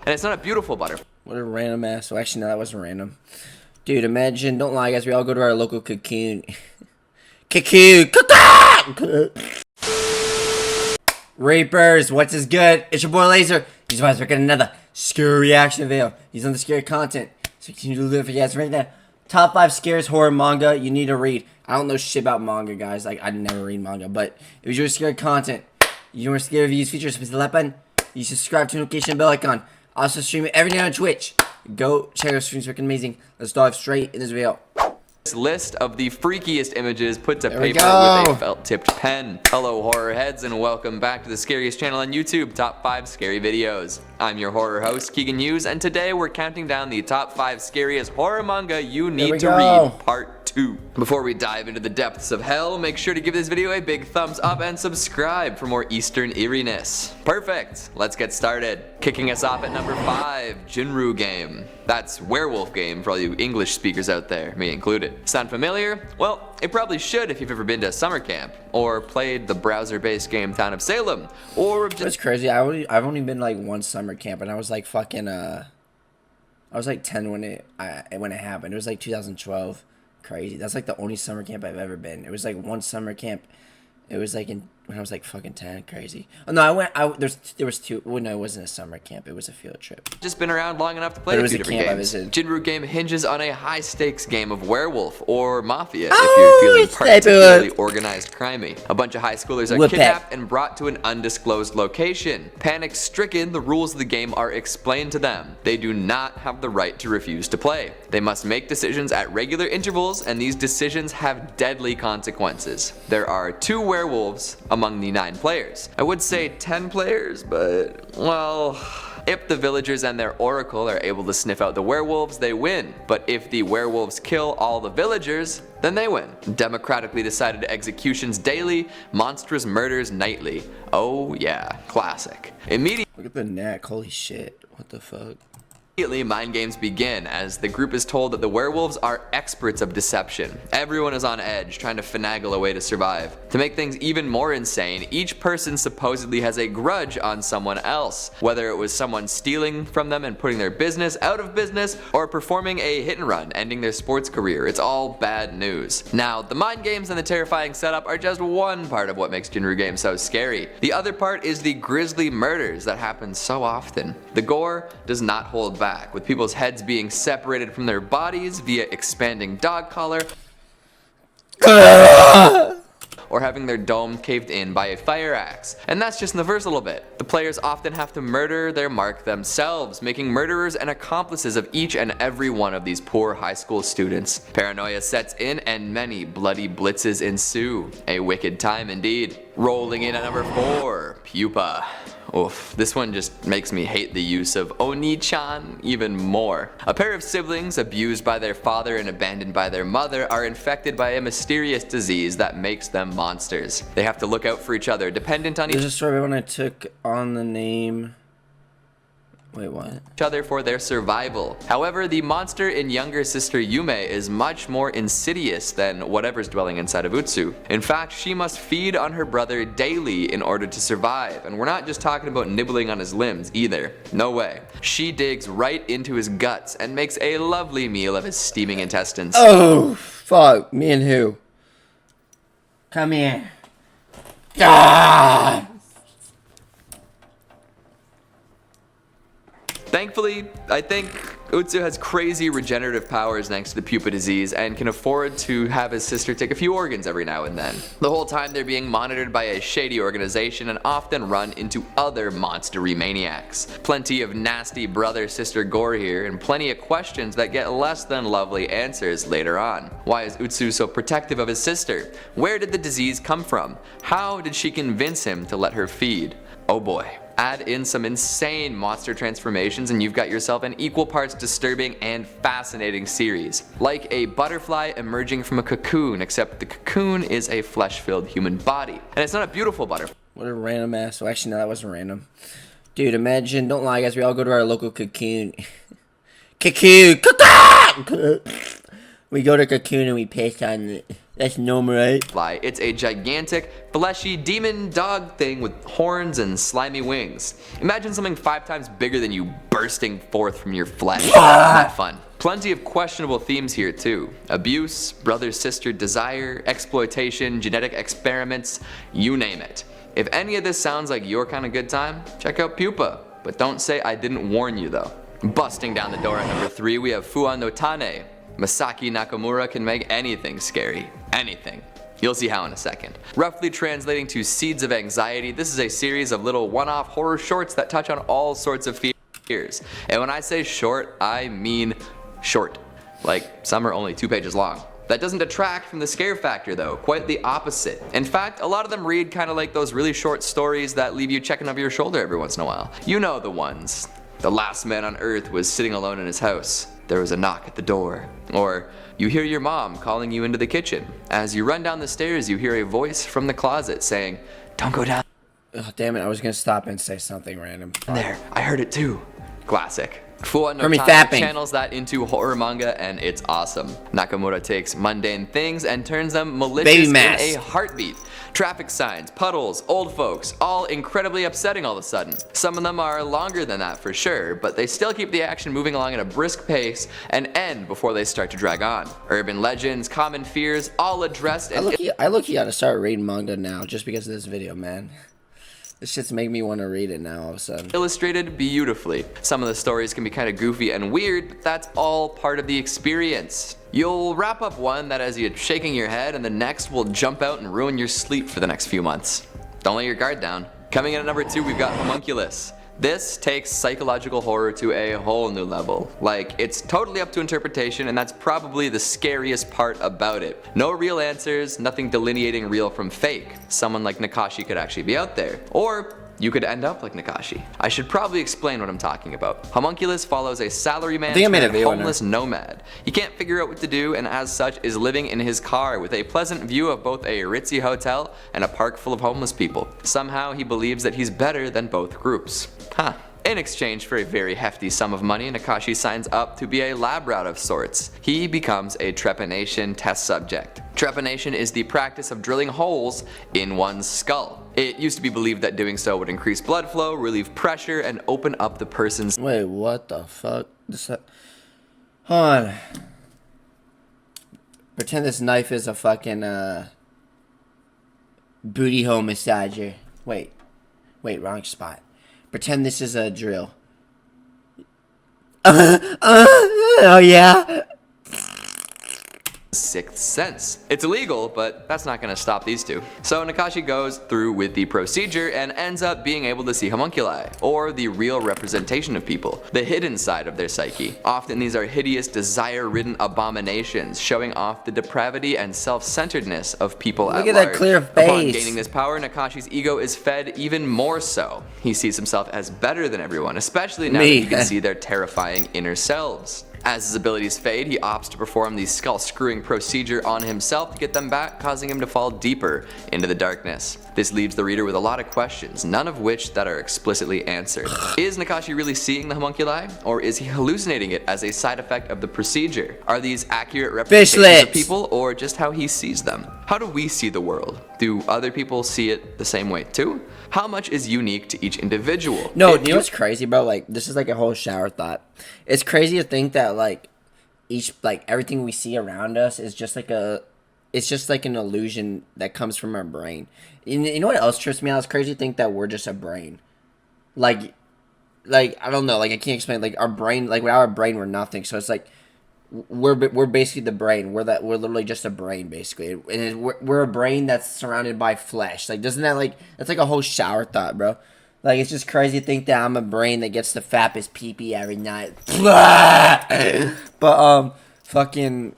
And it's not a beautiful butterfly. What a random ass. So actually, no, that wasn't random. Dude, imagine, don't lie, guys. We all go to our local cocoon. Rapers, what's his good? It's your boy Laser. He's about to get another scary reaction video. He's on the scary content. So continue to live for you guys right now. Top 5 scariest horror manga you need to read. I don't know shit about manga, guys. Like, I never read manga. But if you're scary content, you want scary reviews, features, hit the like button. You subscribe to notification bell icon. Also stream it every day on Twitch. Go check out streams, freaking amazing. Let's dive straight in this video. This list of the freakiest images put to There we paper go. with a felt-tipped pen. Hello, horror heads, and welcome back to the Scariest channel on YouTube, Top 5 Scary Videos. I'm your horror host, 𝐂𝐚𝐳, and today we're counting down the top 5 scariest horror manga you need to read, part 2. Before we dive into the depths of hell, make sure to give this video a big thumbs up and subscribe for more Eastern eeriness. Perfect, let's get started. Kicking us off at number 5, Jinru Game. That's werewolf game for all you English speakers out there, me included. Sound familiar? Well, it probably should if you've ever been to summer camp, or played the browser-based game Town of Salem, or just... That's crazy. I've only been like one summer camp, and I was like fucking I was like 10 when it happened. It was like 2012. Crazy. That's like the only summer camp I've ever been. It was like one summer camp. It was like when I was like fucking 10. Crazy. Oh no, there was two. Well, no, it wasn't a summer camp. It was a field trip. Just been around long enough to play a few different games. Jinru Game hinges on a high-stakes game of werewolf or mafia if you're feeling particularly organized crimey. A bunch of high schoolers are kidnapped and brought to an undisclosed location. Panic-stricken, the rules of the game are explained to them. They do not have the right to refuse to play. They must make decisions at regular intervals, and these decisions have deadly consequences. There are 2 werewolves among the 9 players. I would say 10 players, but, well, if the villagers and their oracle are able to sniff out the werewolves, they win. But if the werewolves kill all the villagers, then they win. Democratically decided executions daily, monstrous murders nightly. Oh yeah, classic. Look at the neck, holy shit. What the fuck? Immediately, mind games begin as the group is told that the werewolves are experts of deception. Everyone is on edge, trying to finagle a way to survive. To make things even more insane, each person supposedly has a grudge on someone else, whether it was someone stealing from them and putting their business out of business, or performing a hit and run, ending their sports career. It's all bad news. Now, the mind games and the terrifying setup are just one part of what makes Jinru Game so scary. The other part is the grisly murders that happen so often. The gore does not hold back, with people's heads being separated from their bodies via expanding dog collar, or having their dome caved in by a fire axe. And that's just in the first little bit. The players often have to murder their mark themselves, making murderers and accomplices of each and every one of these poor high school students. Paranoia sets in and many bloody blitzes ensue. A wicked time indeed. Rolling in at number 4, Pupa. Oof, this one just makes me hate the use of Oni-chan even more. A pair of siblings abused by their father and abandoned by their mother are infected by a mysterious disease that makes them monsters. They have to look out for each other, dependent on There's a story when I took on the name... Wait, what? Each other for their survival. However, the monster in younger sister Yume is much more insidious than whatever's dwelling inside of Utsu. In fact, she must feed on her brother daily in order to survive, and we're not just talking about nibbling on his limbs either. No way. She digs right into his guts and makes a lovely meal of his steaming intestines. Oh, fuck. Me and who? Come here. Ah! Thankfully, I think Utsu has crazy regenerative powers thanks to the pupa disease and can afford to have his sister take a few organs every now and then. The whole time they're being monitored by a shady organization and often run into other monstery maniacs. Plenty of nasty brother-sister gore here and plenty of questions that get less than lovely answers later on. Why is Utsu so protective of his sister? Where did the disease come from? How did she convince him to let her feed? Oh boy. Add in some insane monster transformations and you've got yourself an equal parts disturbing and fascinating series. Like a butterfly emerging from a cocoon, except the cocoon is a flesh-filled human body. And it's not a beautiful butterfly. What a random ass. So actually, no, that wasn't random. Dude, imagine, don't lie, guys. We all go to our local cocoon. We go to cocoon and we piss on it. That's normal, right? Fly. It's a gigantic, fleshy demon dog thing with horns and slimy wings. Imagine something 5 times bigger than you bursting forth from your flesh. Not fun. Plenty of questionable themes here too. Abuse, brother-sister desire, exploitation, genetic experiments, you name it. If any of this sounds like your kind of good time, check out Pupa. But don't say I didn't warn you though. Busting down the door at number 3, we have Fuwa no Tane. Masaki Nakamura can make anything scary. Anything. You'll see how in a second. Roughly translating to Seeds of Anxiety, this is a series of little one-off horror shorts that touch on all sorts of fears. And when I say short, I mean short. Like, some are only 2 pages long. That doesn't detract from the scare factor though, quite the opposite. In fact, a lot of them read kind of like those really short stories that leave you checking over your shoulder every once in a while. You know the ones. The last man on earth was sitting alone in his house. There was a knock at the door. Or, you hear your mom calling you into the kitchen. As you run down the stairs, you hear a voice from the closet saying, "Don't go down." Oh, damn it, I was gonna stop and say something random. There, I heard it too. Classic. Fuwa no Tane channels that into horror manga and it's awesome. Nakamura takes mundane things and turns them malicious in a heartbeat. Traffic signs, puddles, old folks, all incredibly upsetting all of a sudden. Some of them are longer than that for sure, but they still keep the action moving along at a brisk pace and end before they start to drag on. Urban legends, common fears, all addressed and I look, you gotta start reading manga now just because of this video, man. This shit's making me want to read it now all of a sudden. Illustrated beautifully. Some of the stories can be kind of goofy and weird, but that's all part of the experience. You'll wrap up one that has you shaking your head and the next will jump out and ruin your sleep for the next few months. Don't let your guard down. Coming in at number 2, we've got Homunculus. This takes psychological horror to a whole new level. Like, it's totally up to interpretation, and that's probably the scariest part about it. No real answers, nothing delineating real from fake. Someone like Nakashi could actually be out there. Or you could end up like Nakashi. I should probably explain what I'm talking about. Homunculus follows a salaryman turned homeless nomad. He can't figure out what to do and as such is living in his car with a pleasant view of both a ritzy hotel and a park full of homeless people. Somehow he believes that he's better than both groups. Huh. In exchange for a very hefty sum of money, Nakashi signs up to be a lab rat of sorts. He becomes a trepanation test subject. Trepanation is the practice of drilling holes in one's skull. It used to be believed that doing so would increase blood flow, relieve pressure, and open up the person's— Wait, what the fuck? Hold on. Pretend this knife is a fucking booty hole massager. Wait, wrong spot. Pretend this is a drill. Oh yeah. Sixth sense. It's illegal, but that's not going to stop these two. So Nakashi goes through with the procedure and ends up being able to see homunculi, or the real representation of people, the hidden side of their psyche. Often these are hideous, desire-ridden abominations, showing off the depravity and self-centeredness of people at large. Look at that clear face. Upon gaining this power, Nakashi's ego is fed even more so. He sees himself as better than everyone, especially now that he can see their terrifying inner selves. As his abilities fade, he opts to perform the skull-screwing procedure on himself to get them back, causing him to fall deeper into the darkness. This leaves the reader with a lot of questions, none of which that are explicitly answered. Is Nakashi really seeing the homunculi, or is he hallucinating it as a side effect of the procedure? Are these accurate representations of people, or just how he sees them? How do we see the world? Do other people see it the same way too? How much is unique to each individual? No, you know what's crazy, bro? Like, this is like a whole shower thought. It's crazy to think that everything we see around us is just like an illusion that comes from our brain. You know what else trips me out? It's crazy to think that we're just a brain. Like I don't know, like I can't explain. Like our brain, like without our brain, we're nothing. So it's like we're basically the brain. We're literally just a brain, basically, and we're a brain that's surrounded by flesh. Like, doesn't that that's like a whole shower thought, bro? Like, it's just crazy to think that I'm a brain that gets to fap his pee-pee every night. But fucking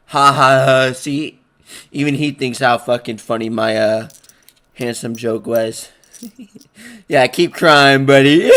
ha. See, even he thinks how fucking funny my handsome joke was. Yeah, keep crying, buddy.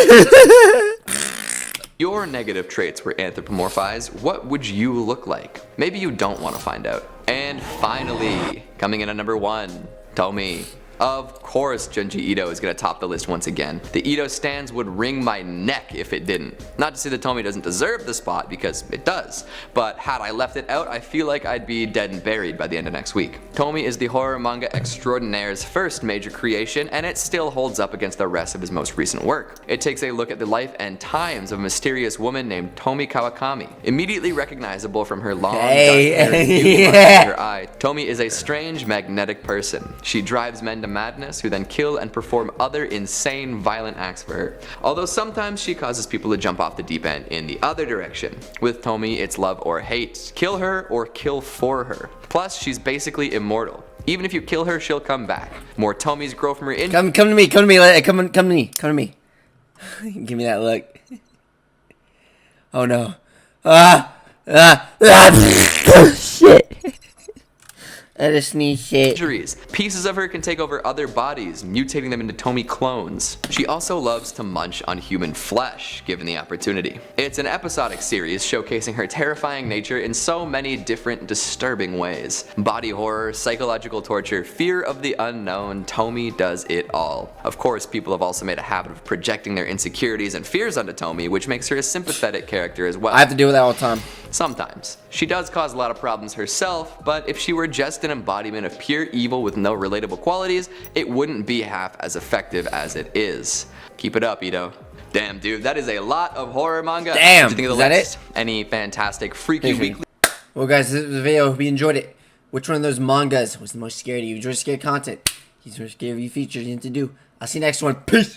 Your negative traits were anthropomorphized. What would you look like? Maybe you don't want to find out. And finally, coming in at number 1, Tomi. Of course, Junji Ito is gonna top the list once again. The Ito stans would wring my neck if it didn't. Not to say that Tomy doesn't deserve the spot, because it does, but had I left it out, I feel like I'd be dead and buried by the end of next week. Tomy is the horror manga extraordinaire's first major creation, and it still holds up against the rest of his most recent work. It takes a look at the life and times of a mysterious woman named Tomi Kawakami. Immediately recognizable from her long, dark hair and her eye, Tomy is a strange, magnetic person. She drives men to madness, who then kill and perform other insane, violent acts for her. Although sometimes she causes people to jump off the deep end in the other direction. With Tomy, it's love or hate. Kill her or kill for her. Plus, she's basically immortal. Even if you kill her, she'll come back. More Tomys grow from her in- Come to me, come to me. Give me that look. Oh no. Shit. I just sneeze shit. Injuries. Pieces of her can take over other bodies, mutating them into Tomy clones. She also loves to munch on human flesh, given the opportunity. It's an episodic series showcasing her terrifying nature in so many different, disturbing ways. Body horror, psychological torture, fear of the unknown, Tomy does it all. Of course, people have also made a habit of projecting their insecurities and fears onto Tomy, which makes her a sympathetic character as well. I have to deal with that all the time. Sometimes. She does cause a lot of problems herself, but if she were just an embodiment of pure evil with no relatable qualities, it wouldn't be half as effective as it is. Keep it up, Ito. Damn, dude, that is a lot of horror manga. Damn, what do you think of the list? Any fantastic freaky weekly? Well, guys, this was the video. Hope you enjoyed it. Which one of those mangas was the most scary to you? Enjoy scary content. These are scary features you need to do. I'll see you next one. Peace.